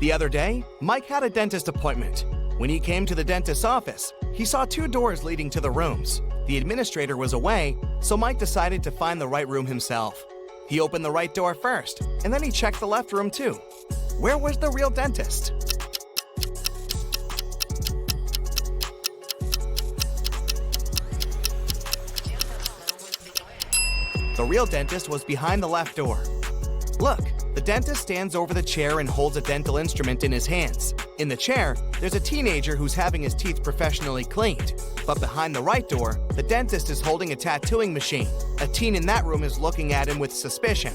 The other day, Mike had a dentist appointment. When he came to the dentist's office, he saw 2 doors leading to the rooms. The administrator was away, so Mike decided to find the right room himself. He opened the right door first, and then he checked the left room too. Where was the real dentist? The real dentist was behind the left door. Look, the dentist stands over the chair and holds a dental instrument in his hands. In the chair, there's a teenager who's having his teeth professionally cleaned. But behind the right door, the dentist is holding a tattooing machine. A teen in that room is looking at him with suspicion.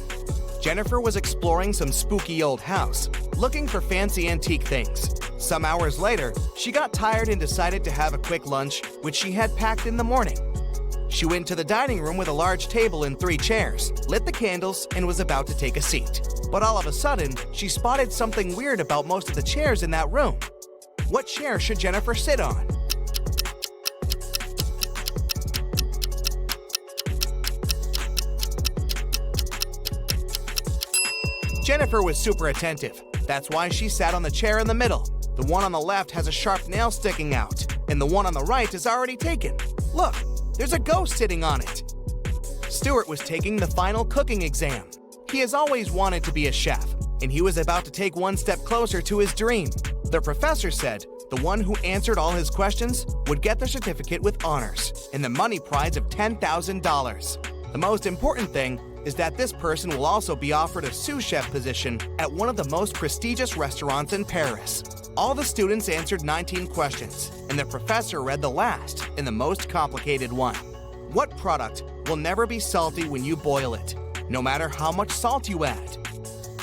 Jennifer was exploring some spooky old house, looking for fancy antique things. Some hours later, she got tired and decided to have a quick lunch, which she had packed in the morning. She went to the dining room with a large table and 3 chairs, lit the candles, and was about to take a seat. But all of a sudden, she spotted something weird about most of the chairs in that room. What chair should Jennifer sit on? Jennifer was super attentive. That's why she sat on the chair in the middle. The one on the left has a sharp nail sticking out, and the one on the right is already taken. Look! There's a ghost sitting on it. Stuart was taking the final cooking exam. He has always wanted to be a chef, and he was about to take one step closer to his dream. The professor said the one who answered all his questions would get the certificate with honors and the money prize of $10,000. The most important thing is that this person will also be offered a sous chef position at one of the most prestigious restaurants in Paris. All the students answered 19 questions, and the professor read the last and the most complicated one. What product will never be salty when you boil it, no matter how much salt you add?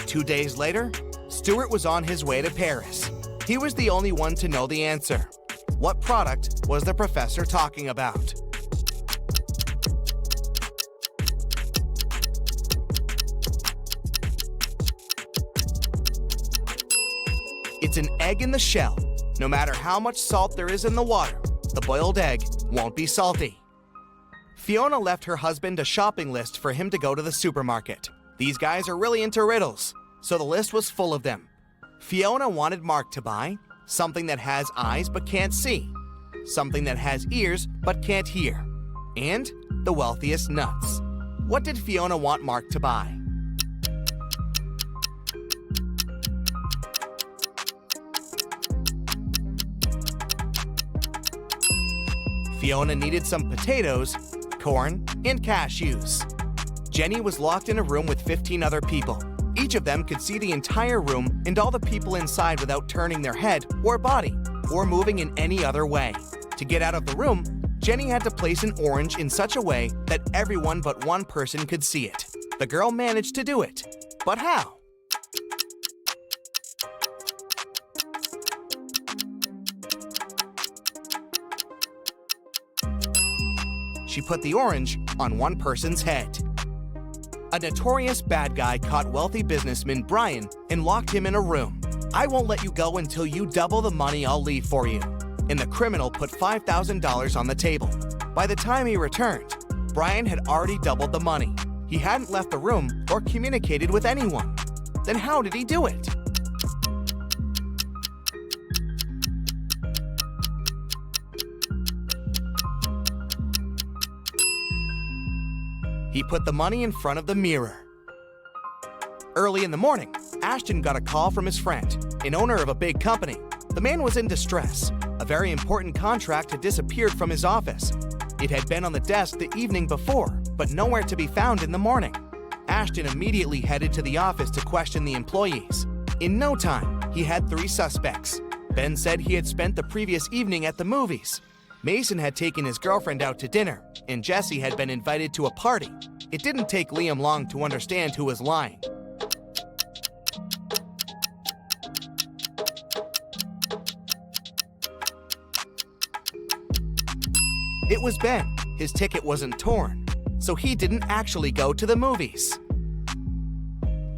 2 days later, Stuart was on his way to Paris. He was the only one to know the answer. What product was the professor talking about? It's an egg in the shell. No matter how much salt there is in the water, the boiled egg won't be salty. Fiona left her husband a shopping list for him to go to the supermarket. These guys are really into riddles, so the list was full of them. Fiona wanted Mark to buy something that has eyes but can't see, something that has ears but can't hear, and the wealthiest nuts. What did Fiona want Mark to buy? Fiona needed some potatoes, corn, and cashews. Jenny was locked in a room with 15 other people. Each of them could see the entire room and all the people inside without turning their head or body or moving in any other way. To get out of the room, Jenny had to place an orange in such a way that everyone but one person could see it. The girl managed to do it. But how? She put the orange on one person's head. A notorious bad guy caught wealthy businessman Brian and locked him in a room. "I won't let you go until you double the money I'll leave for you." And the criminal put $5,000 on the table. By the time he returned, Brian had already doubled the money. He hadn't left the room or communicated with anyone. Then how did he do it? He put the money in front of the mirror. Early in the morning, Ashton got a call from his friend, an owner of a big company. The man was in distress. A very important contract had disappeared from his office. It had been on the desk the evening before, but nowhere to be found in the morning. Ashton immediately headed to the office to question the employees. In no time, he had 3 suspects. Ben said he had spent the previous evening at the movies. Mason had taken his girlfriend out to dinner, and Jesse had been invited to a party. It didn't take Liam long to understand who was lying. It was Ben. His ticket wasn't torn, so he didn't actually go to the movies.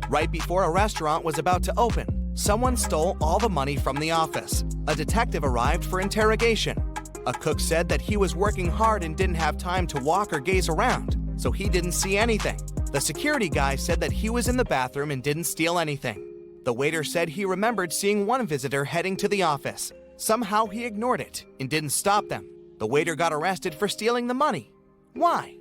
Right before a restaurant was about to open, someone stole all the money from the office. A detective arrived for interrogation. A cook said that he was working hard and didn't have time to walk or gaze around, so he didn't see anything. The security guy said that he was in the bathroom and didn't steal anything. The waiter said he remembered seeing one visitor heading to the office. Somehow he ignored it and didn't stop them. The waiter got arrested for stealing the money. Why?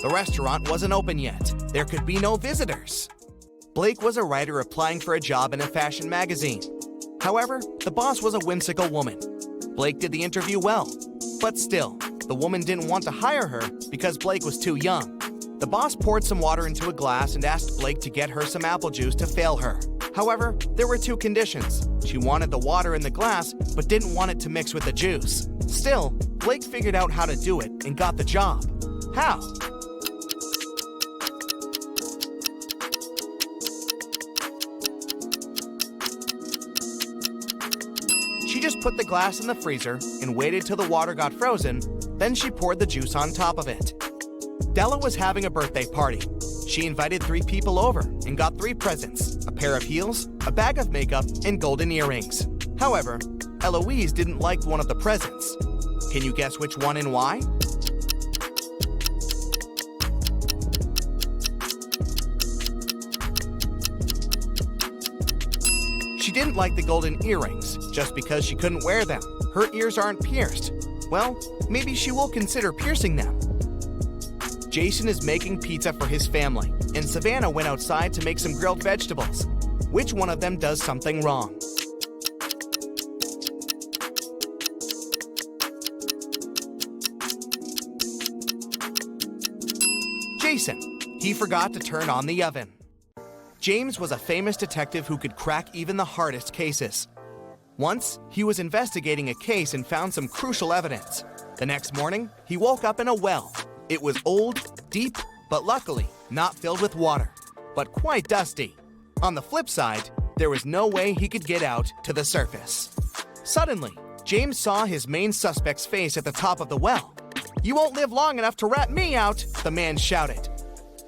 The restaurant wasn't open yet. There could be no visitors. Blake was a writer applying for a job in a fashion magazine. However, the boss was a whimsical woman. Blake did the interview well, but still, the woman didn't want to hire her because Blake was too young. The boss poured some water into a glass and asked Blake to get her some apple juice to fail her. However, there were two conditions. She wanted the water in the glass, but didn't want it to mix with the juice. Still, Blake figured out how to do it and got the job. How? She just put the glass in the freezer and waited till the water got frozen, then she poured the juice on top of it. Della was having a birthday party. She invited 3 people over and got 3 presents, a pair of heels, a bag of makeup, and golden earrings. However, Eloise didn't like one of the presents. Can you guess which one and why? She didn't like the golden earrings just because she couldn't wear them. Her ears aren't pierced. Well, maybe she will consider piercing them. Jason is making pizza for his family, and Savannah went outside to make some grilled vegetables. Which one of them does something wrong? Jason. He forgot to turn on the oven. James was a famous detective who could crack even the hardest cases. Once, he was investigating a case and found some crucial evidence. The next morning, he woke up in a well. It was old, deep, but luckily not filled with water, but quite dusty. On the flip side, there was no way he could get out to the surface. Suddenly, James saw his main suspect's face at the top of the well. "You won't live long enough to rat me out," the man shouted.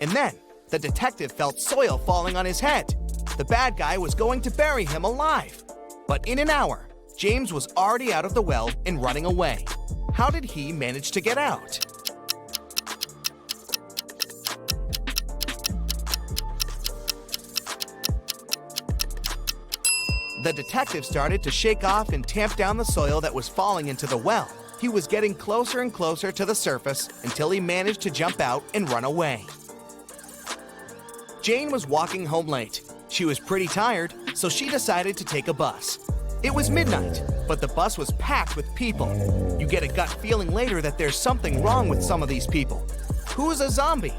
And then, the detective felt soil falling on his head. The bad guy was going to bury him alive. But in an hour, James was already out of the well and running away. How did he manage to get out? The detective started to shake off and tamp down the soil that was falling into the well. He was getting closer and closer to the surface until he managed to jump out and run away. Jane was walking home late. She was pretty tired, so she decided to take a bus. It was midnight, but the bus was packed with people. You get a gut feeling later that there's something wrong with some of these people. Who's a zombie?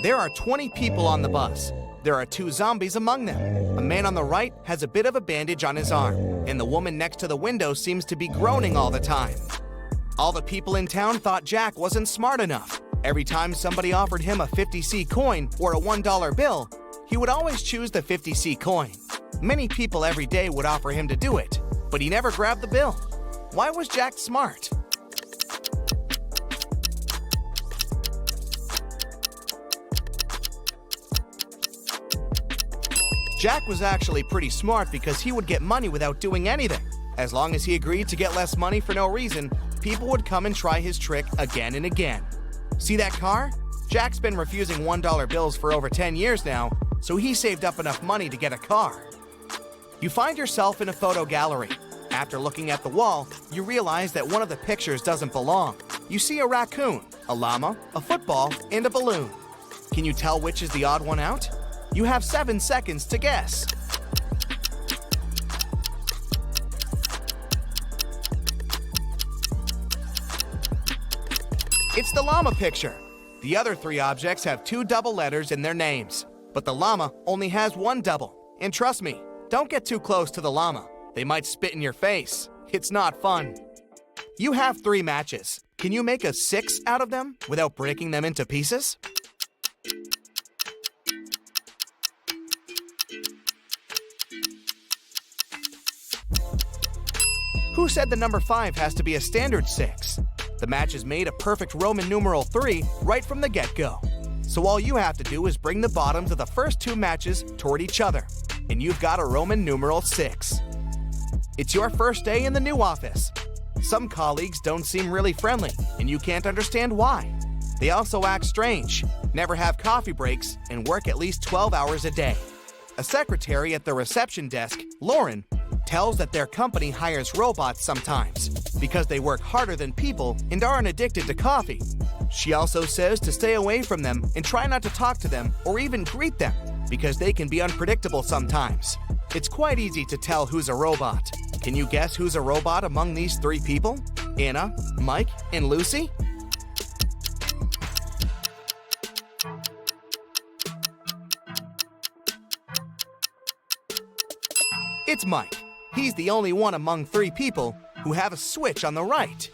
There are 20 people on the bus. There are 2 zombies among them. A man on the right has a bit of a bandage on his arm, and the woman next to the window seems to be groaning all the time. All the people in town thought Jack wasn't smart enough. Every time somebody offered him a 50C coin or a $1 bill, he would always choose the 50C coin. Many people every day would offer him to do it, but he never grabbed the bill. Why was Jack smart? Jack was actually pretty smart because he would get money without doing anything. As long as he agreed to get less money for no reason, people would come and try his trick again and again. See that car? Jack's been refusing $1 bills for over 10 years now, so he saved up enough money to get a car. You find yourself in a photo gallery. After looking at the wall, you realize that one of the pictures doesn't belong. You see a raccoon, a llama, a football, and a balloon. Can you tell which is the odd one out? You have 7 seconds to guess. It's the llama picture. The other 3 objects have 2 double letters in their names, but the llama only has 1 double. And trust me, don't get too close to the llama. They might spit in your face. It's not fun. You have 3 matches. Can you make a 6 out of them without breaking them into pieces? Who said the number 5 has to be a standard 6? The matches made a perfect Roman numeral 3 right from the get-go. So all you have to do is bring the bottoms of the first 2 matches toward each other, and you've got a Roman numeral 6. It's your first day in the new office. Some colleagues don't seem really friendly, and you can't understand why. They also act strange, never have coffee breaks, and work at least 12 hours a day. A secretary at the reception desk, Lauren, tells that their company hires robots sometimes because they work harder than people and aren't addicted to coffee. She also says to stay away from them and try not to talk to them or even greet them because they can be unpredictable sometimes. It's quite easy to tell who's a robot. Can you guess who's a robot among these 3 people? Anna, Mike, and Lucy? It's Mike. He's the only one among 3 people who have a switch on the right.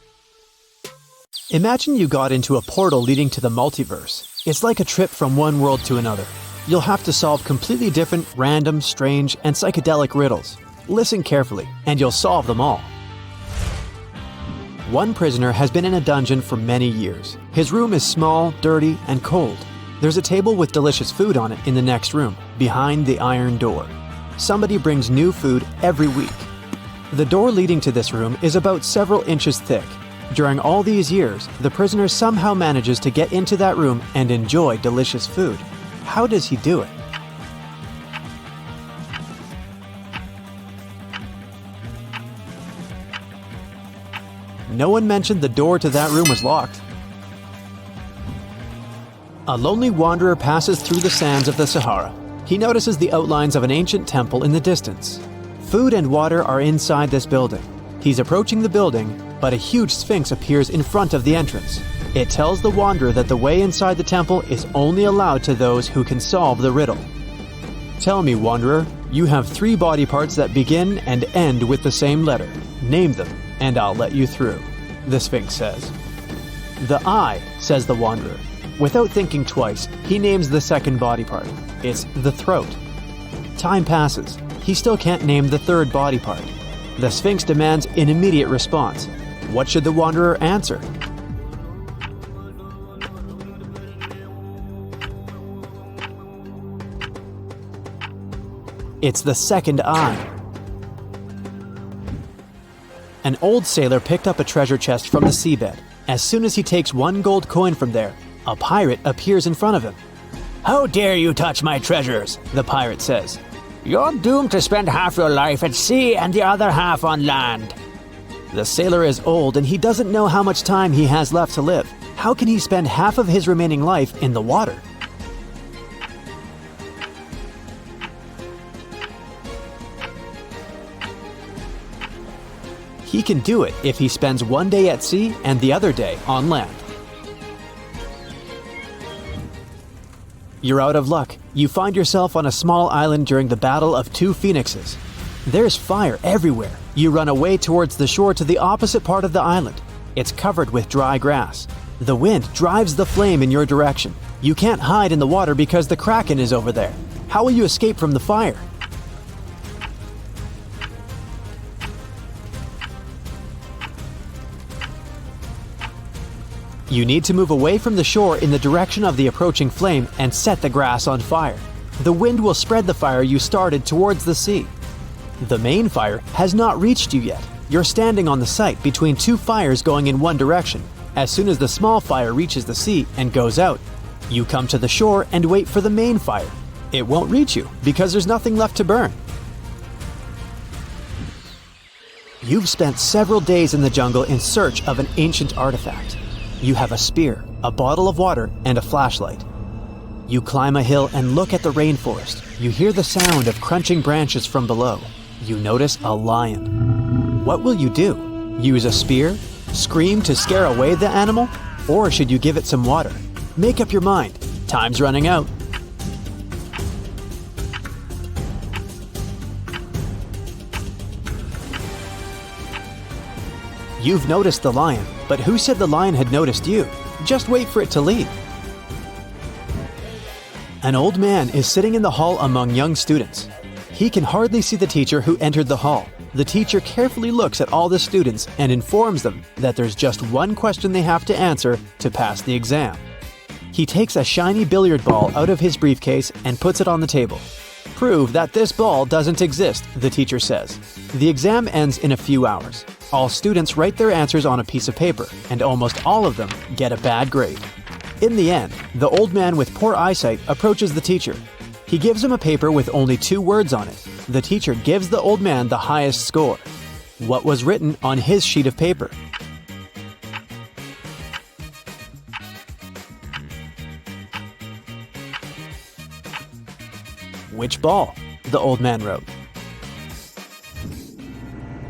Imagine you got into a portal leading to the multiverse. It's like a trip from one world to another. You'll have to solve completely different, random, strange, and psychedelic riddles. Listen carefully, and you'll solve them all. One prisoner has been in a dungeon for many years. His room is small, dirty, and cold. There's a table with delicious food on it in the next room, behind the iron door. Somebody brings new food every week. The door leading to this room is about several inches thick. During all these years, the prisoner somehow manages to get into that room and enjoy delicious food. How does he do it? No one mentioned the door to that room was locked. A lonely wanderer passes through the sands of the Sahara. He notices the outlines of an ancient temple in the distance. Food and water are inside this building. He's approaching the building, but a huge sphinx appears in front of the entrance. It tells the wanderer that the way inside the temple is only allowed to those who can solve the riddle. Tell me, wanderer, you have 3 body parts that begin and end with the same letter. Name them, and I'll let you through, the sphinx says. The eye, says the wanderer. Without thinking twice, he names the second body part. It's the throat. Time passes. He still can't name the 3rd body part. The sphinx demands an immediate response. What should the wanderer answer? It's the second eye. An old sailor picked up a treasure chest from the seabed. As soon as he takes 1 gold coin from there, a pirate appears in front of him. "How dare you touch my treasures?" the pirate says. "You're doomed to spend half your life at sea and the other half on land." The sailor is old and he doesn't know how much time he has left to live. How can he spend half of his remaining life in the water? He can do it if he spends 1 day at sea and the other day on land. You're out of luck. You find yourself on a small island during the battle of 2 phoenixes. There's fire everywhere. You run away towards the shore to the opposite part of the island. It's covered with dry grass. The wind drives the flame in your direction. You can't hide in the water because the kraken is over there. How will you escape from the fire? You need to move away from the shore in the direction of the approaching flame and set the grass on fire. The wind will spread the fire you started towards the sea. The main fire has not reached you yet. You're standing on the site between 2 fires going in one direction. As soon as the small fire reaches the sea and goes out, you come to the shore and wait for the main fire. It won't reach you because there's nothing left to burn. You've spent several days in the jungle in search of an ancient artifact. You have a spear, a bottle of water, and a flashlight. You climb a hill and look at the rainforest. You hear the sound of crunching branches from below. You notice a lion. What will you do? Use a spear? Scream to scare away the animal? Or should you give it some water? Make up your mind. Time's running out. You've noticed the lion, but who said the lion had noticed you? Just wait for it to leave. An old man is sitting in the hall among young students. He can hardly see the teacher who entered the hall. The teacher carefully looks at all the students and informs them that there's just one question they have to answer to pass the exam. He takes a shiny billiard ball out of his briefcase and puts it on the table. Prove that this ball doesn't exist, the teacher says. The exam ends in a few hours. All students write their answers on a piece of paper, and almost all of them get a bad grade. In the end, the old man with poor eyesight approaches the teacher. He gives him a paper with only 2 words on it. The teacher gives the old man the highest score. What was written on his sheet of paper? Which ball? The old man wrote.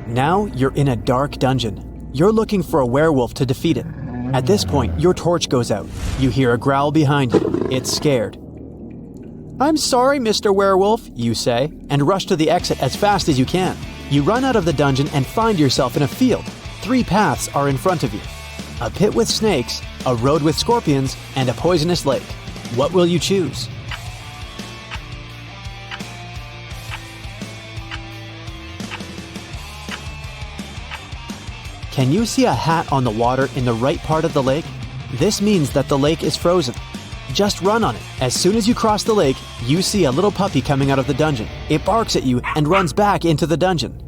Now you're in a dark dungeon. You're looking for a werewolf to defeat it. At this point, your torch goes out. You hear a growl behind you. It's scared. "I'm sorry, Mr. Werewolf," you say, and rush to the exit as fast as you can. You run out of the dungeon and find yourself in a field. 3 paths are in front of you. A pit with snakes, a road with scorpions, and a poisonous lake. What will you choose? Can you see a hat on the water in the right part of the lake? This means that the lake is frozen. Just run on it. As soon as you cross the lake, you see a little puppy coming out of the dungeon. It barks at you and runs back into the dungeon.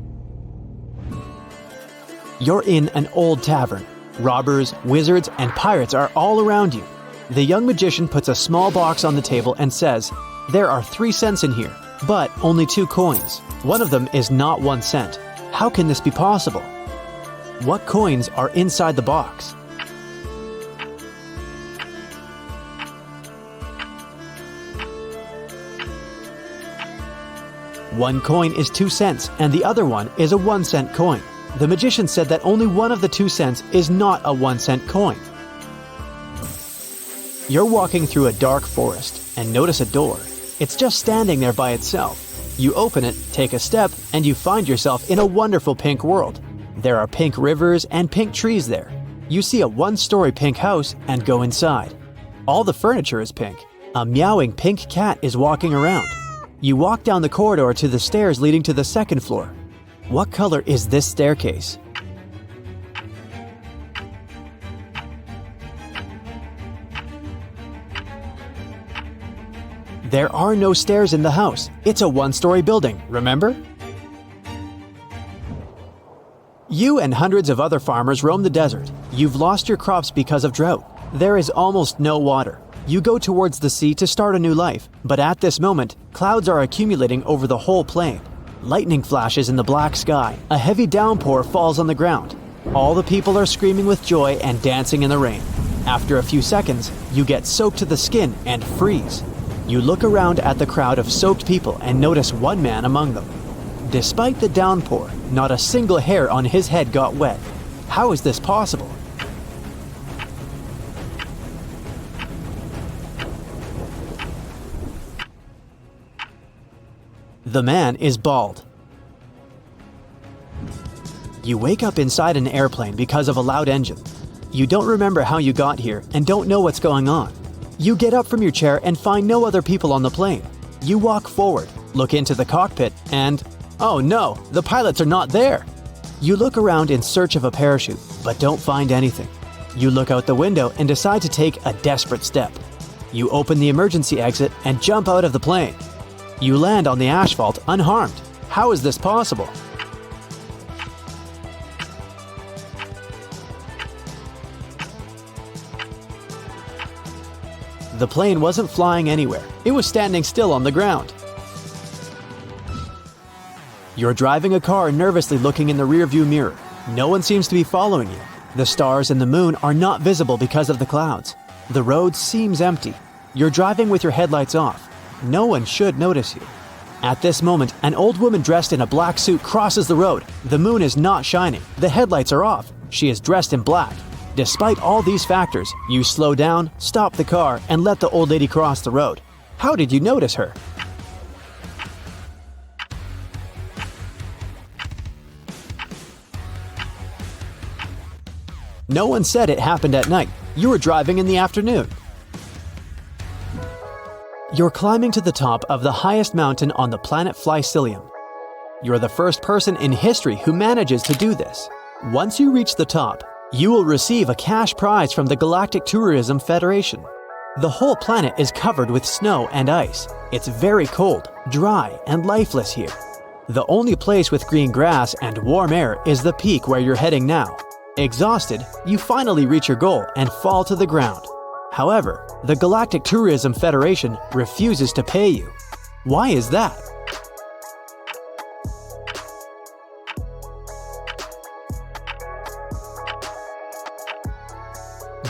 You're in an old tavern. Robbers, wizards, and pirates are all around you. The young magician puts a small box on the table and says, "There are 3 cents in here, but only 2 coins. One of them is not 1 cent. How can this be possible?" What coins are inside the box? One coin is 2 cents and the other one is a 1 cent coin. The magician said that only one of the 2 cents is not a 1 cent coin. You're walking through a dark forest and notice a door. It's just standing there by itself. You open it, take a step, and you find yourself in a wonderful pink world. There are pink rivers and pink trees there. You see a 1-story pink house and go inside. All the furniture is pink. A meowing pink cat is walking around. You walk down the corridor to the stairs leading to the 2nd floor. What color is this staircase? There are no stairs in the house. It's a 1-story building, remember? You and hundreds of other farmers roam the desert. You've lost your crops because of drought. There is almost no water. You go towards the sea to start a new life, but at this moment, clouds are accumulating over the whole plain. Lightning flashes in the black sky. A heavy downpour falls on the ground. All the people are screaming with joy and dancing in the rain. After a few seconds, you get soaked to the skin and freeze. You look around at the crowd of soaked people and notice one man among them. Despite the downpour, not a single hair on his head got wet. How is this possible? The man is bald. You wake up inside an airplane because of a loud engine. You don't remember how you got here and don't know what's going on. You get up from your chair and find no other people on the plane. You walk forward, look into the cockpit, and oh no, the pilots are not there. You look around in search of a parachute, but don't find anything. You look out the window and decide to take a desperate step. You open the emergency exit and jump out of the plane. You land on the asphalt unharmed. How is this possible? The plane wasn't flying anywhere. It was standing still on the ground. You're driving a car nervously looking in the rearview mirror. No one seems to be following you. The stars and the moon are not visible because of the clouds. The road seems empty. You're driving with your headlights off. No one should notice you. At this moment, an old woman dressed in a black suit crosses the road. The moon is not shining. The headlights are off. She is dressed in black. Despite all these factors, you slow down, stop the car, and let the old lady cross the road. How did you notice her? No one said it happened at night. You were driving in the afternoon. You're climbing to the top of the highest mountain on the planet Flycilium. You're the first person in history who manages to do this. Once you reach the top, you will receive a cash prize from the Galactic Tourism Federation. The whole planet is covered with snow and ice. It's very cold, dry, and lifeless here. The only place with green grass and warm air is the peak where you're heading now. Exhausted, you finally reach your goal and fall to the ground. However, the Galactic Tourism Federation refuses to pay you. Why is that?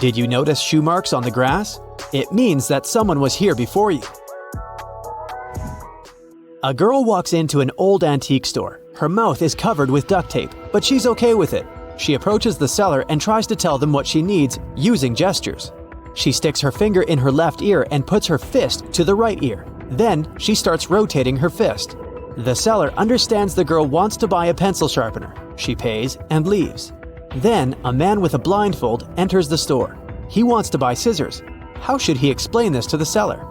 Did you notice shoe marks on the grass? It means that someone was here before you. A girl walks into an old antique store. Her mouth is covered with duct tape, but she's okay with it. She approaches the seller and tries to tell them what she needs using gestures. She sticks her finger in her left ear and puts her fist to the right ear. Then she starts rotating her fist. The seller understands the girl wants to buy a pencil sharpener. She pays and leaves. Then a man with a blindfold enters the store. He wants to buy scissors. How should he explain this to the seller?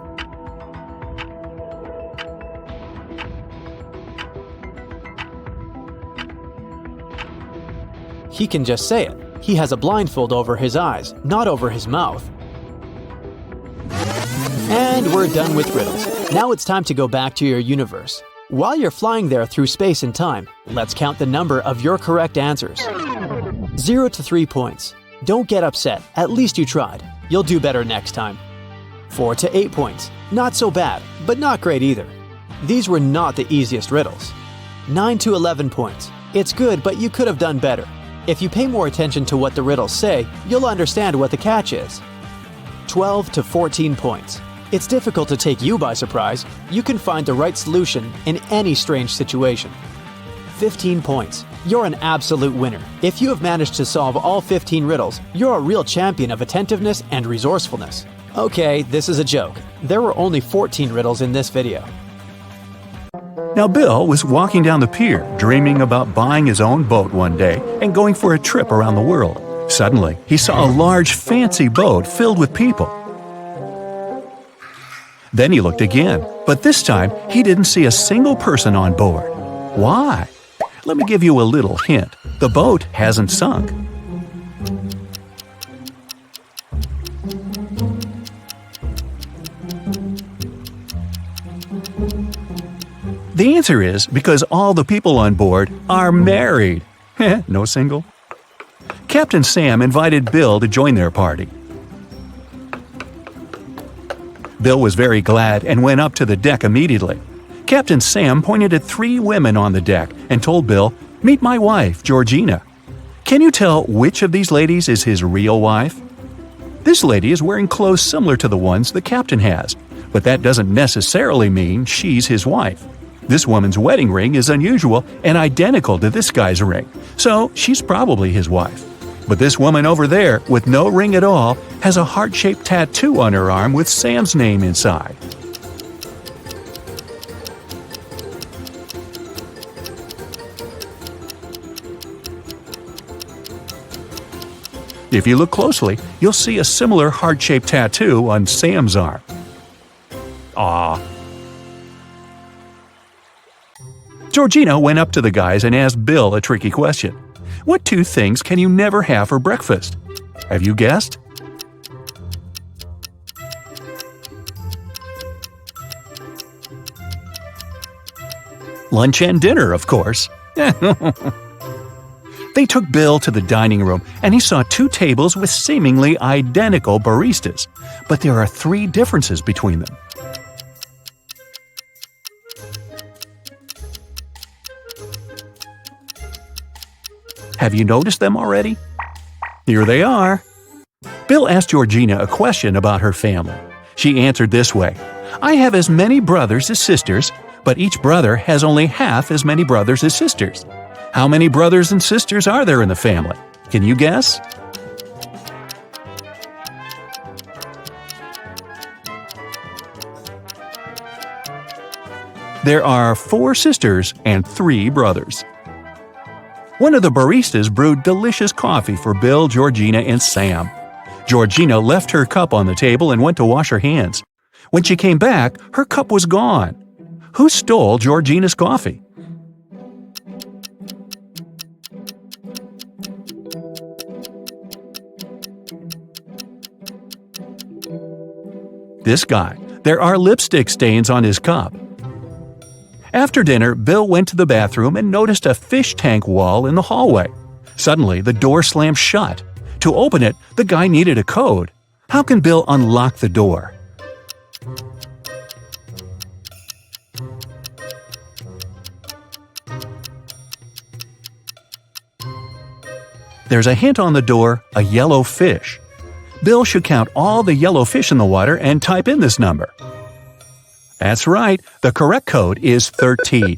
He can just say it. He has a blindfold over his eyes, not over his mouth. And we're done with riddles. Now it's time to go back to your universe. While you're flying there through space and time, let's count the number of your correct answers. 0 to 3 points. Don't get upset, at least you tried. You'll do better next time. 4 to 8 points. Not so bad, but not great either. These were not the easiest riddles. 9 to 11 points. It's good, but you could have done better. If you pay more attention to what the riddles say, you'll understand what the catch is. 12 to 14 points. It's difficult to take you by surprise. You can find the right solution in any strange situation. 15 points. You're an absolute winner. If you have managed to solve all 15 riddles, you're a real champion of attentiveness and resourcefulness. Okay, this is a joke. There were only 14 riddles in this video. Now Bill was walking down the pier, dreaming about buying his own boat one day and going for a trip around the world. Suddenly, he saw a large, fancy boat filled with people. Then he looked again, but this time he didn't see a single person on board. Why? Let me give you a little hint. The boat hasn't sunk. The answer is because all the people on board are married. No single? Captain Sam invited Bill to join their party. Bill was very glad and went up to the deck immediately. Captain Sam pointed at 3 women on the deck and told Bill, "Meet my wife, Georgina." Can you tell which of these ladies is his real wife? This lady is wearing clothes similar to the ones the captain has, but that doesn't necessarily mean she's his wife. This woman's wedding ring is unusual and identical to this guy's ring, so she's probably his wife. But this woman over there, with no ring at all, has a heart-shaped tattoo on her arm with Sam's name inside. If you look closely, you'll see a similar heart-shaped tattoo on Sam's arm. Aww. Georgina went up to the guys and asked Bill a tricky question. What 2 things can you never have for breakfast? Have you guessed? Lunch and dinner, of course. They took Bill to the dining room, and he saw 2 tables with seemingly identical baristas, but there are 3 differences between them. Have you noticed them already? Here they are. Bill asked Georgina a question about her family. She answered this way, "I have as many brothers as sisters, but each brother has only half as many brothers as sisters. How many brothers and sisters are there in the family? Can you guess?" There are 4 sisters and 3 brothers. One of the baristas brewed delicious coffee for Bill, Georgina, and Sam. Georgina left her cup on the table and went to wash her hands. When she came back, her cup was gone. Who stole Georgina's coffee? This guy. There are lipstick stains on his cup. After dinner, Bill went to the bathroom and noticed a fish tank wall in the hallway. Suddenly, the door slammed shut. To open it, the guy needed a code. How can Bill unlock the door? There's a hint on the door, a yellow fish. Bill should count all the yellow fish in the water and type in this number. That's right, the correct code is 13.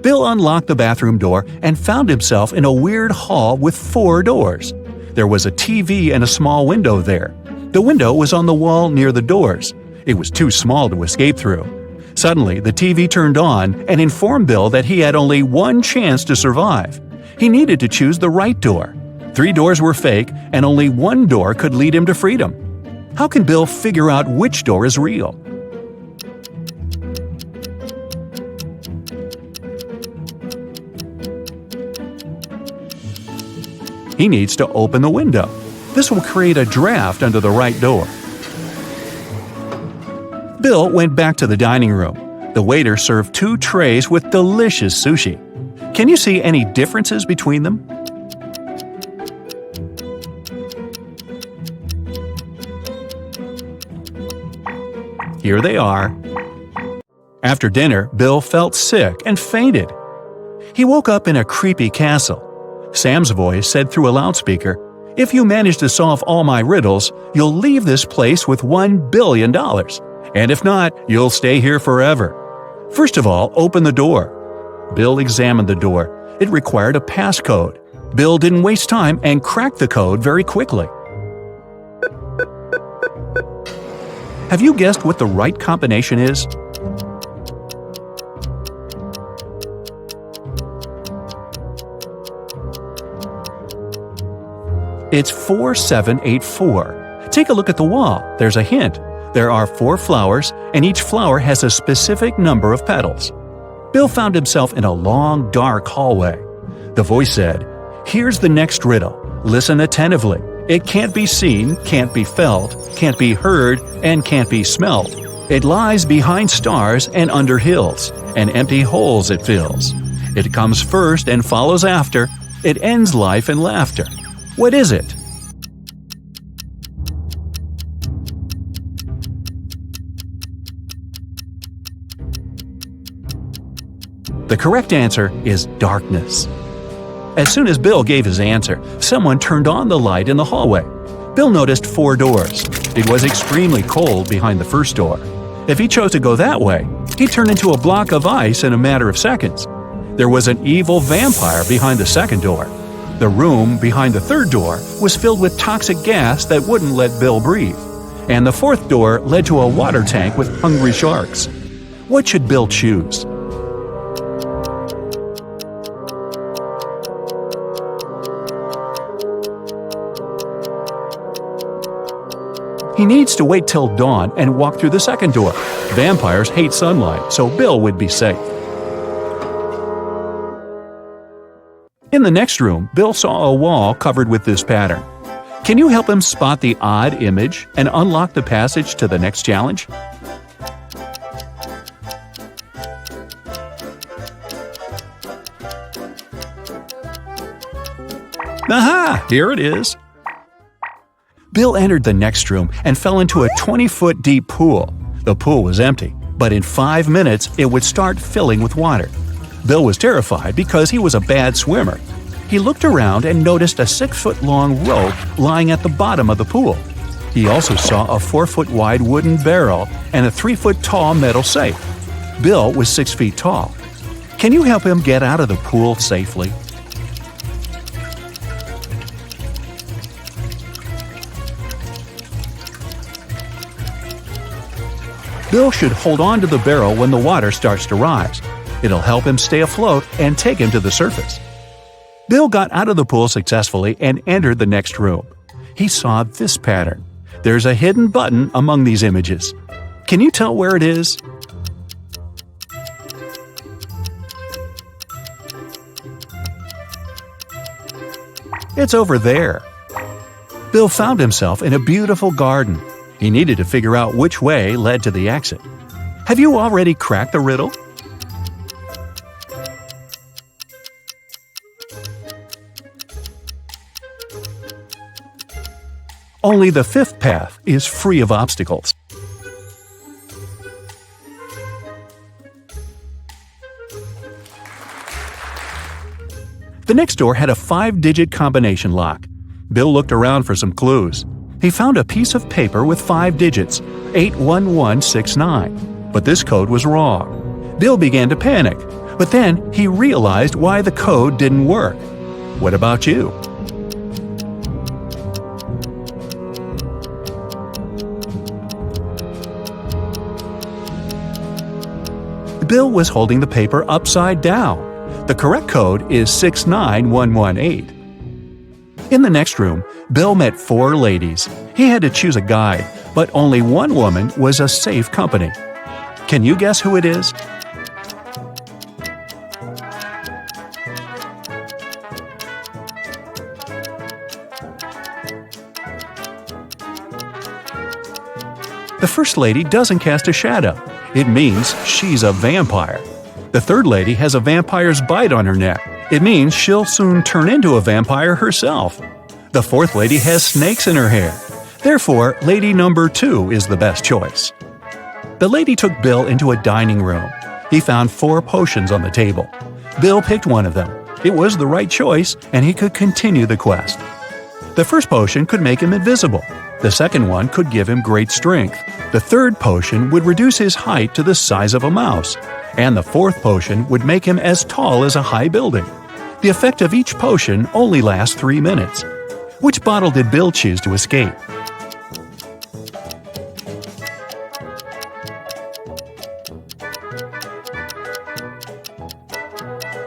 Bill unlocked the bathroom door and found himself in a weird hall with 4 doors. There was a TV and a small window there. The window was on the wall near the doors. It was too small to escape through. Suddenly, the TV turned on and informed Bill that he had only one chance to survive. He needed to choose the right door. 3 doors were fake, and only one door could lead him to freedom. How can Bill figure out which door is real? He needs to open the window. This will create a draft under the right door. Bill went back to the dining room. The waiter served 2 trays with delicious sushi. Can you see any differences between them? Here they are. After dinner, Bill felt sick and fainted. He woke up in a creepy castle. Sam's voice said through a loudspeaker, "If you manage to solve all my riddles, you'll leave this place with $1 billion. And if not, you'll stay here forever. First of all, open the door." Bill examined the door. It required a passcode. Bill didn't waste time and cracked the code very quickly. Have you guessed what the right combination is? It's 4784. Take a look at the wall. There's a hint. There are 4 flowers, and each flower has a specific number of petals. Bill found himself in a long, dark hallway. The voice said, "Here's the next riddle. Listen attentively. It can't be seen, can't be felt, can't be heard, and can't be smelt. It lies behind stars and under hills, and empty holes it fills. It comes first and follows after. It ends life in laughter. What is it?" The correct answer is darkness. As soon as Bill gave his answer, someone turned on the light in the hallway. Bill noticed 4 doors. It was extremely cold behind the first door. If he chose to go that way, he'd turn into a block of ice in a matter of seconds. There was an evil vampire behind the second door. The room behind the third door was filled with toxic gas that wouldn't let Bill breathe. And the fourth door led to a water tank with hungry sharks. What should Bill choose? He needs to wait till dawn and walk through the second door. Vampires hate sunlight, so Bill would be safe. In the next room, Bill saw a wall covered with this pattern. Can you help him spot the odd image and unlock the passage to the next challenge? Aha! Here it is. Bill entered the next room and fell into a 20-foot deep pool. The pool was empty, but in 5 minutes it would start filling with water. Bill was terrified because he was a bad swimmer. He looked around and noticed a 6-foot-long rope lying at the bottom of the pool. He also saw a 4-foot-wide wooden barrel and a 3-foot-tall metal safe. Bill was 6 feet tall. Can you help him get out of the pool safely? Bill should hold on to the barrel when the water starts to rise. It'll help him stay afloat and take him to the surface. Bill got out of the pool successfully and entered the next room. He saw this pattern. There's a hidden button among these images. Can you tell where it is? It's over there. Bill found himself in a beautiful garden. He needed to figure out which way led to the exit. Have you already cracked the riddle? Only the fifth path is free of obstacles. The next door had a 5-digit combination lock. Bill looked around for some clues. He found a piece of paper with 5 digits, 81169. But this code was wrong. Bill began to panic, but then he realized why the code didn't work. What about you? Bill was holding the paper upside down. The correct code is 69118. In the next room, Bill met 4 ladies. He had to choose a guide, but only one woman was a safe company. Can you guess who it is? The first lady doesn't cast a shadow. It means she's a vampire. The third lady has a vampire's bite on her neck. It means she'll soon turn into a vampire herself. The fourth lady has snakes in her hair. Therefore, lady number 2 is the best choice. The lady took Bill into a dining room. He found 4 potions on the table. Bill picked one of them. It was the right choice, and he could continue the quest. The first potion could make him invisible. The second one could give him great strength. The third potion would reduce his height to the size of a mouse. And the fourth potion would make him as tall as a high building. The effect of each potion only lasts 3 minutes. Which bottle did Bill choose to escape?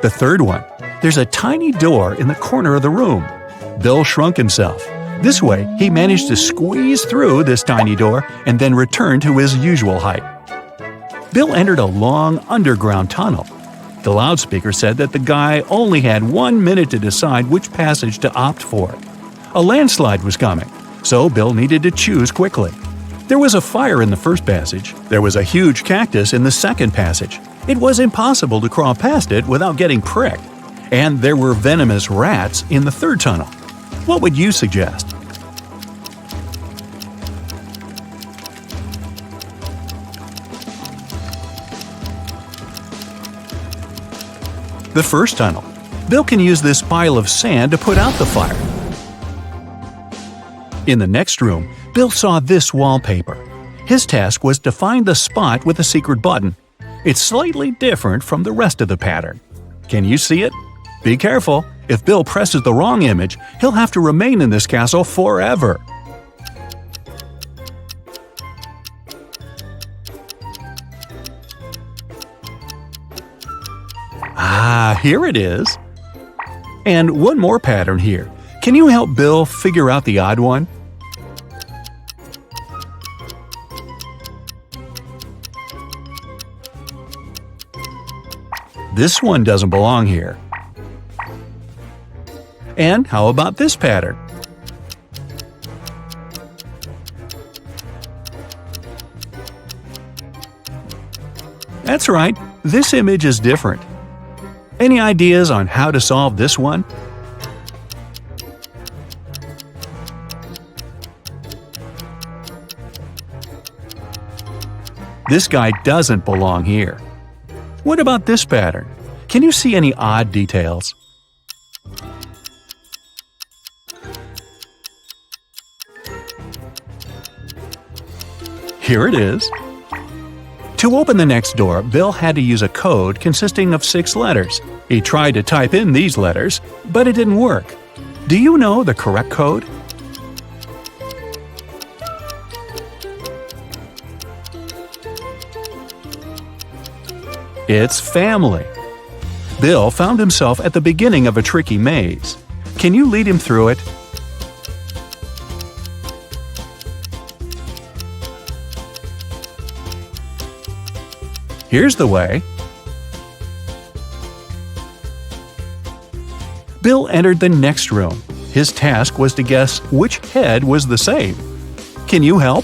The third one. There's a tiny door in the corner of the room. Bill shrunk himself. This way, he managed to squeeze through this tiny door and then return to his usual height. Bill entered a long underground tunnel. The loudspeaker said that the guy only had 1 minute to decide which passage to opt for. A landslide was coming, so Bill needed to choose quickly. There was a fire in the first passage. There was a huge cactus in the second passage. It was impossible to crawl past it without getting pricked. And there were venomous rats in the third tunnel. What would you suggest? The first tunnel. Bill can use this pile of sand to put out the fire. In the next room, Bill saw this wallpaper. His task was to find the spot with the secret button. It's slightly different from the rest of the pattern. Can you see it? Be careful. If Bill presses the wrong image, he'll have to remain in this castle forever. Ah, here it is. And one more pattern here. Can you help Bill figure out the odd one? This one doesn't belong here. And how about this pattern? That's right, this image is different. Any ideas on how to solve this one? This guy doesn't belong here. What about this pattern? Can you see any odd details? Here it is. To open the next door, Bill had to use a code consisting of 6 letters. He tried to type in these letters, but it didn't work. Do you know the correct code? It's family. Bill found himself at the beginning of a tricky maze. Can you lead him through it? Here's the way. Bill entered the next room. His task was to guess which head was the same. Can you help?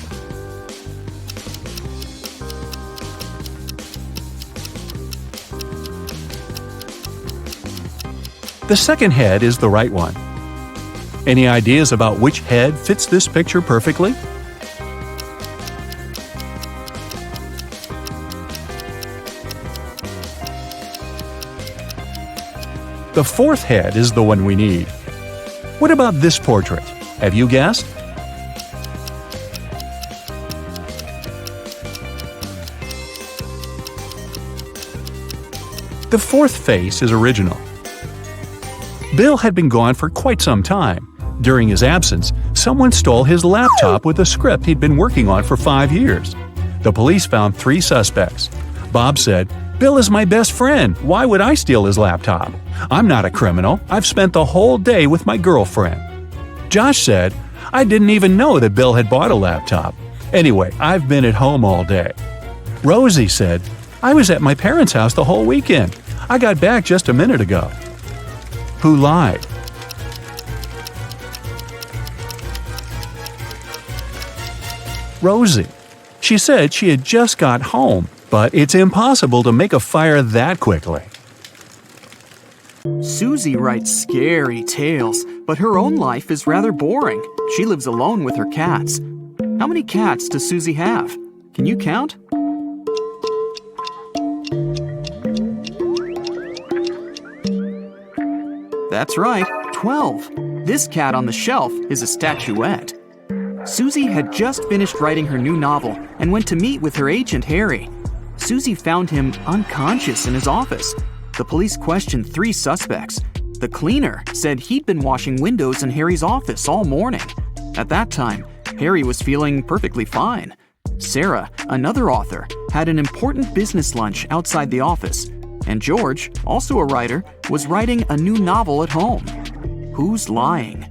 The second head is the right one. Any ideas about which head fits this picture perfectly? The fourth head is the one we need. What about this portrait? Have you guessed? The fourth face is original. Bill had been gone for quite some time. During his absence, someone stole his laptop with a script he'd been working on for 5 years. The police found 3 suspects. Bob said, "Bill is my best friend. Why would I steal his laptop? I'm not a criminal. I've spent the whole day with my girlfriend." Josh said, "I didn't even know that Bill had bought a laptop. Anyway, I've been at home all day." Rosie said, "I was at my parents' house the whole weekend. I got back just a minute ago." Who lied? Rosie. She said she had just got home, but it's impossible to make a fire that quickly. Susie writes scary tales, but her own life is rather boring. She lives alone with her cats. How many cats does Susie have? Can you count? That's right, 12. This cat on the shelf is a statuette. Susie had just finished writing her new novel and went to meet with her agent, Harry. Susie found him unconscious in his office. The police questioned 3 suspects. The cleaner said he'd been washing windows in Harry's office all morning. At that time, Harry was feeling perfectly fine. Sarah, another author, had an important business lunch outside the office. And George, also a writer, was writing a new novel at home. Who's lying?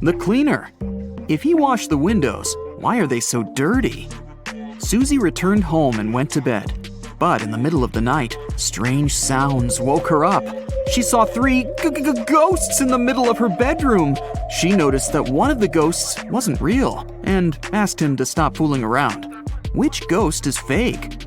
The cleaner. If he washed the windows, why are they so dirty? Susie returned home and went to bed. But in the middle of the night, strange sounds woke her up. She saw 3 ghosts in the middle of her bedroom. She noticed that one of the ghosts wasn't real and asked him to stop fooling around. Which ghost is fake?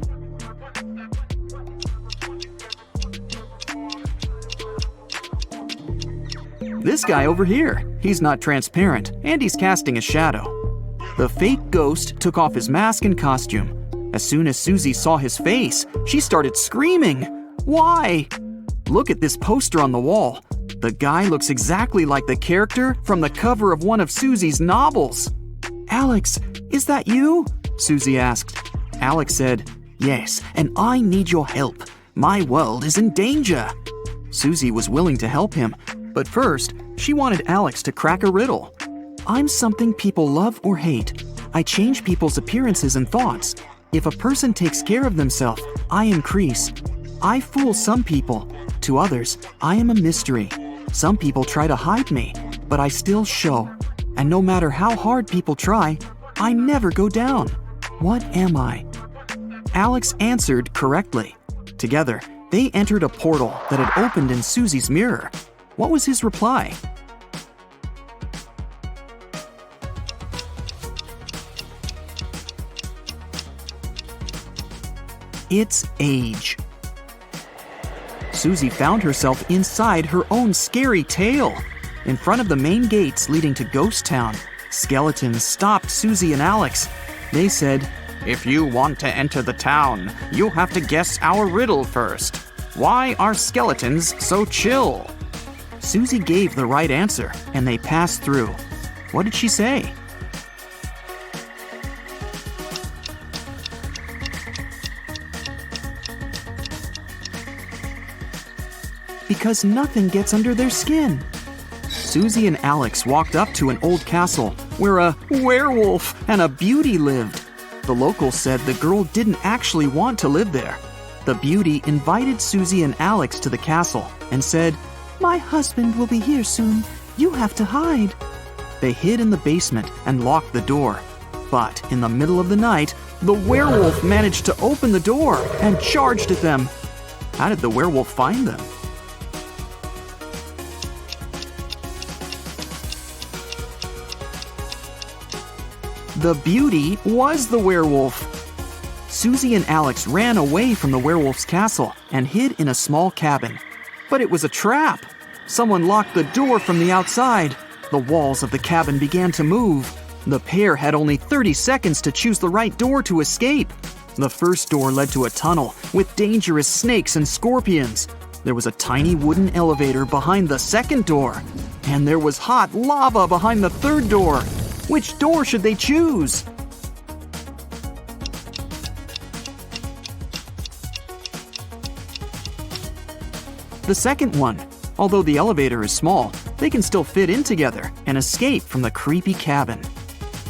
This guy over here. He's not transparent, and he's casting a shadow. The fake ghost took off his mask and costume. As soon as Susie saw his face, she started screaming. Why? Look at this poster on the wall. The guy looks exactly like the character from the cover of one of Susie's novels. "Alex, is that you?" Susie asked. Alex said, "Yes, and I need your help. My world is in danger." Susie was willing to help him, but first, she wanted Alex to crack a riddle. "I'm something people love or hate. I change people's appearances and thoughts. If a person takes care of themselves, I increase. I fool some people. To others, I am a mystery. Some people try to hide me, but I still show. And no matter how hard people try, I never go down. What am I?" Alex answered correctly. Together, they entered a portal that had opened in Susie's mirror. What was his reply? It's age. Susie found herself inside her own scary tale. In front of the main gates leading to Ghost Town, skeletons stopped Susie and Alex. They said, "If you want to enter the town, you have to guess our riddle first. Why are skeletons so chill?" Susie gave the right answer, and they passed through. What did she say? Because nothing gets under their skin. Susie and Alex walked up to an old castle where a werewolf and a beauty lived. The locals said the girl didn't actually want to live there. The beauty invited Susie and Alex to the castle and said, "My husband will be here soon. You have to hide." They hid in the basement and locked the door. But in the middle of the night, the werewolf managed to open the door and charged at them. How did the werewolf find them? The beauty was the werewolf. Susie and Alex ran away from the werewolf's castle and hid in a small cabin. But it was a trap. Someone locked the door from the outside. The walls of the cabin began to move. The pair had only 30 seconds to choose the right door to escape. The first door led to a tunnel with dangerous snakes and scorpions. There was a tiny wooden elevator behind the second door. And there was hot lava behind the third door. Which door should they choose? The second one. Although the elevator is small, they can still fit in together and escape from the creepy cabin.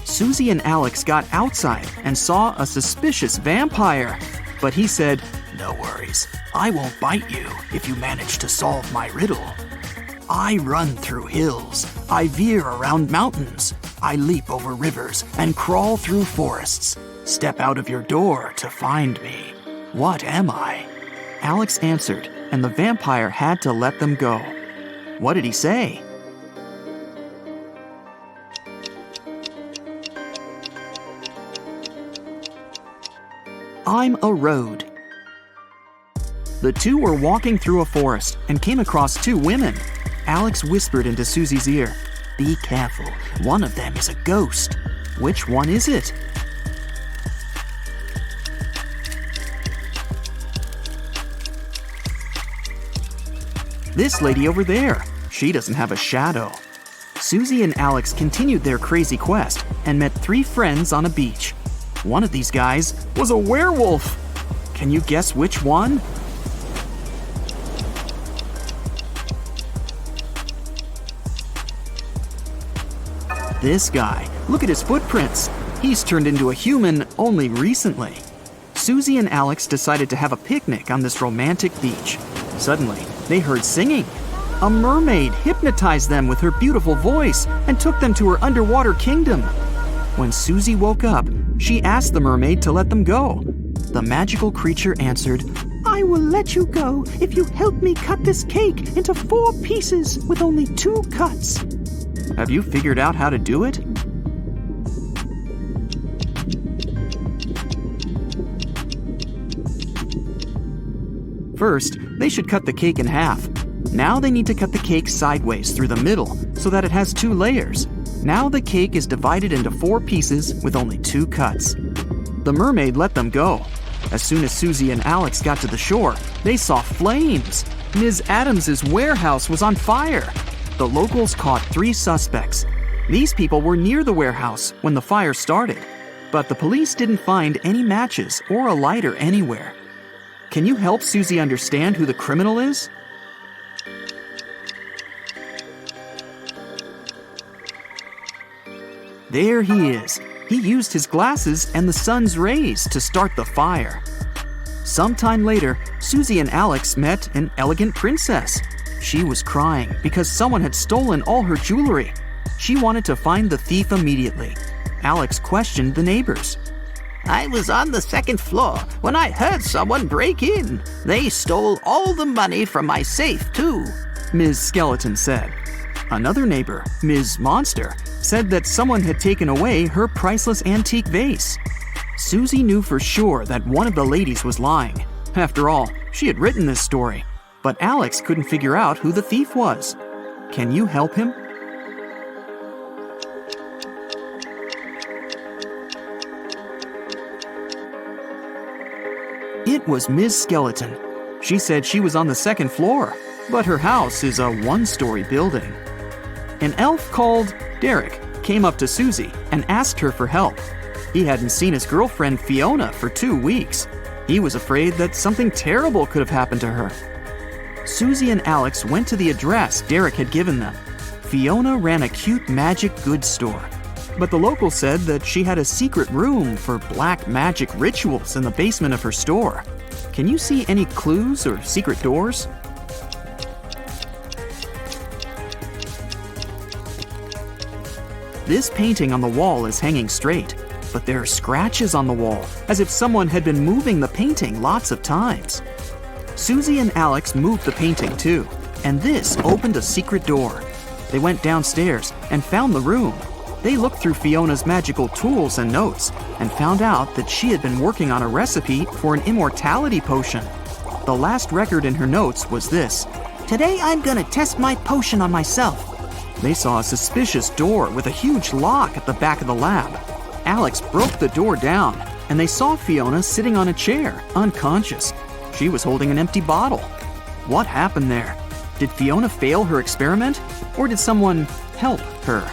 Susie and Alex got outside and saw a suspicious vampire. But he said, "No worries, I won't bite you if you manage to solve my riddle. I run through hills, I veer around mountains, I leap over rivers and crawl through forests. Step out of your door to find me. What am I?" Alex answered, and the vampire had to let them go. What did he say? "I'm a road." The two were walking through a forest and came across two women. Alex whispered into Susie's ear, "Be careful, one of them is a ghost. Which one is it?" "This lady over there. She doesn't have a shadow." Susie and Alex continued their crazy quest and met 3 friends on a beach. One of these guys was a werewolf. Can you guess which one? This guy. Look at his footprints. He's turned into a human only recently. Susie and Alex decided to have a picnic on this romantic beach. Suddenly, they heard singing. A mermaid hypnotized them with her beautiful voice and took them to her underwater kingdom. When Susie woke up, she asked the mermaid to let them go. The magical creature answered, "I will let you go if you help me cut this cake into 4 pieces with only 2 cuts." Have you figured out how to do it? First, they should cut the cake in half. Now they need to cut the cake sideways through the middle so that it has 2 layers. Now the cake is divided into 4 pieces with only 2 cuts. The mermaid let them go. As soon as Susie and Alex got to the shore, they saw flames. Ms. Adams's warehouse was on fire. The locals caught 3 suspects. These people were near the warehouse when the fire started, but the police didn't find any matches or a lighter anywhere. Can you help Susie understand who the criminal is? There he is. He used his glasses and the sun's rays to start the fire. Sometime later, Susie and Alex met an elegant princess. She was crying because someone had stolen all her jewelry. She wanted to find the thief immediately. Alex questioned the neighbors. "I was on the 2nd floor when I heard someone break in. They stole all the money from my safe, too," Ms. Skeleton said. Another neighbor, Ms. Monster, said that someone had taken away her priceless antique vase. Susie knew for sure that one of the ladies was lying. After all, she had written this story. But Alex couldn't figure out who the thief was. Can you help him? It was Ms. Skeleton. She said she was on the 2nd floor, but her house is a 1-story building. An elf called Derek came up to Susie and asked her for help. He hadn't seen his girlfriend Fiona for 2 weeks. He was afraid that something terrible could have happened to her. Susie and Alex went to the address Derek had given them. Fiona ran a cute magic goods store, but the locals said that she had a secret room for black magic rituals in the basement of her store. Can you see any clues or secret doors? This painting on the wall is hanging straight, but there are scratches on the wall, as if someone had been moving the painting lots of times. Susie and Alex moved the painting too, and this opened a secret door. They went downstairs and found the room. They looked through Fiona's magical tools and notes and found out that she had been working on a recipe for an immortality potion. The last record in her notes was this: Today I'm gonna test my potion on myself. They saw a suspicious door with a huge lock at the back of the lab. Alex broke the door down, and they saw Fiona sitting on a chair, unconscious. She was holding an empty bottle. What happened there? Did Fiona fail her experiment, or did someone help her?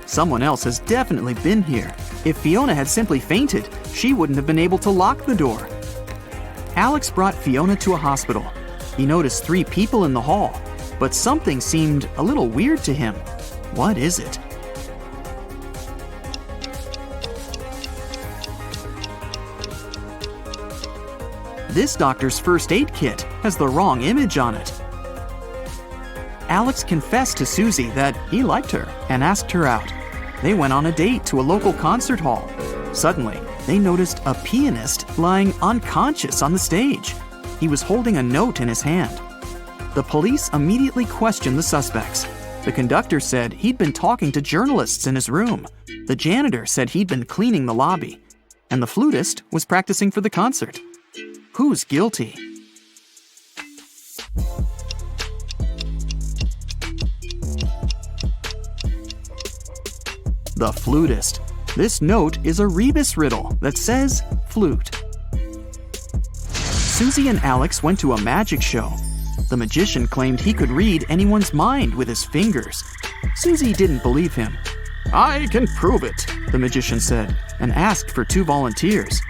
Someone else has definitely been here. If Fiona had simply fainted, she wouldn't have been able to lock the door. Alex brought Fiona to a hospital. He noticed 3 people in the hall, but something seemed a little weird to him. What is it? This doctor's first aid kit has the wrong image on it. Alex confessed to Susie that he liked her and asked her out. They went on a date to a local concert hall. Suddenly, they noticed a pianist lying unconscious on the stage. He was holding a note in his hand. The police immediately questioned the suspects. The conductor said he'd been talking to journalists in his room. The janitor said he'd been cleaning the lobby. And the flutist was practicing for the concert. Who's guilty? The flutist. This note is a rebus riddle that says flute. Susie and Alex went to a magic show. The magician claimed he could read anyone's mind with his fingers. Susie didn't believe him. "I can prove it," the magician said, and asked for 2 volunteers.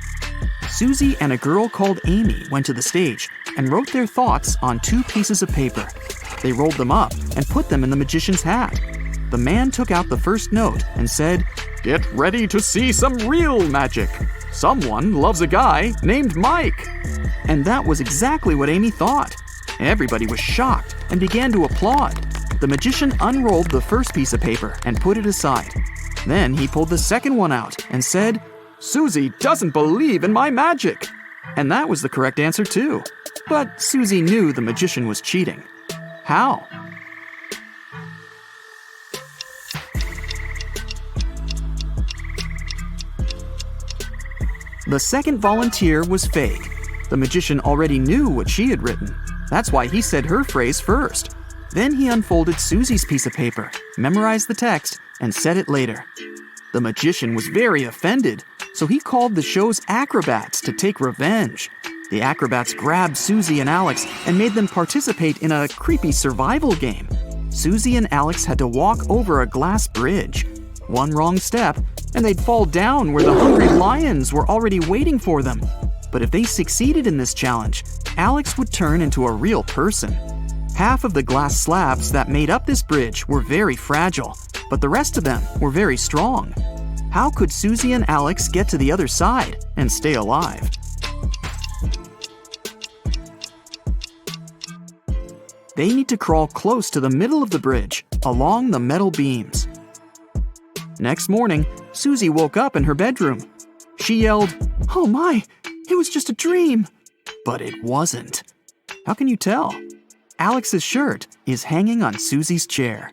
Susie and a girl called Amy went to the stage and wrote their thoughts on 2 pieces of paper. They rolled them up and put them in the magician's hat. The man took out the first note and said, "Get ready to see some real magic. Someone loves a guy named Mike." And that was exactly what Amy thought. Everybody was shocked and began to applaud. The magician unrolled the first piece of paper and put it aside. Then he pulled the second one out and said, "Susie doesn't believe in my magic." And that was the correct answer too. But Susie knew the magician was cheating. How? The second volunteer was fake. The magician already knew what she had written. That's why he said her phrase first. Then he unfolded Susie's piece of paper, memorized the text, and said it later. The magician was very offended, so he called the show's acrobats to take revenge. The acrobats grabbed Susie and Alex and made them participate in a creepy survival game. Susie and Alex had to walk over a glass bridge. One wrong step, and they'd fall down where the hungry lions were already waiting for them. But if they succeeded in this challenge, Alex would turn into a real person. Half of the glass slabs that made up this bridge were very fragile, but the rest of them were very strong. How could Susie and Alex get to the other side and stay alive? They need to crawl close to the middle of the bridge, along the metal beams. Next morning, Susie woke up in her bedroom. She yelled, "Oh my, it was just a dream." But it wasn't. How can you tell? Alex's shirt is hanging on Susie's chair.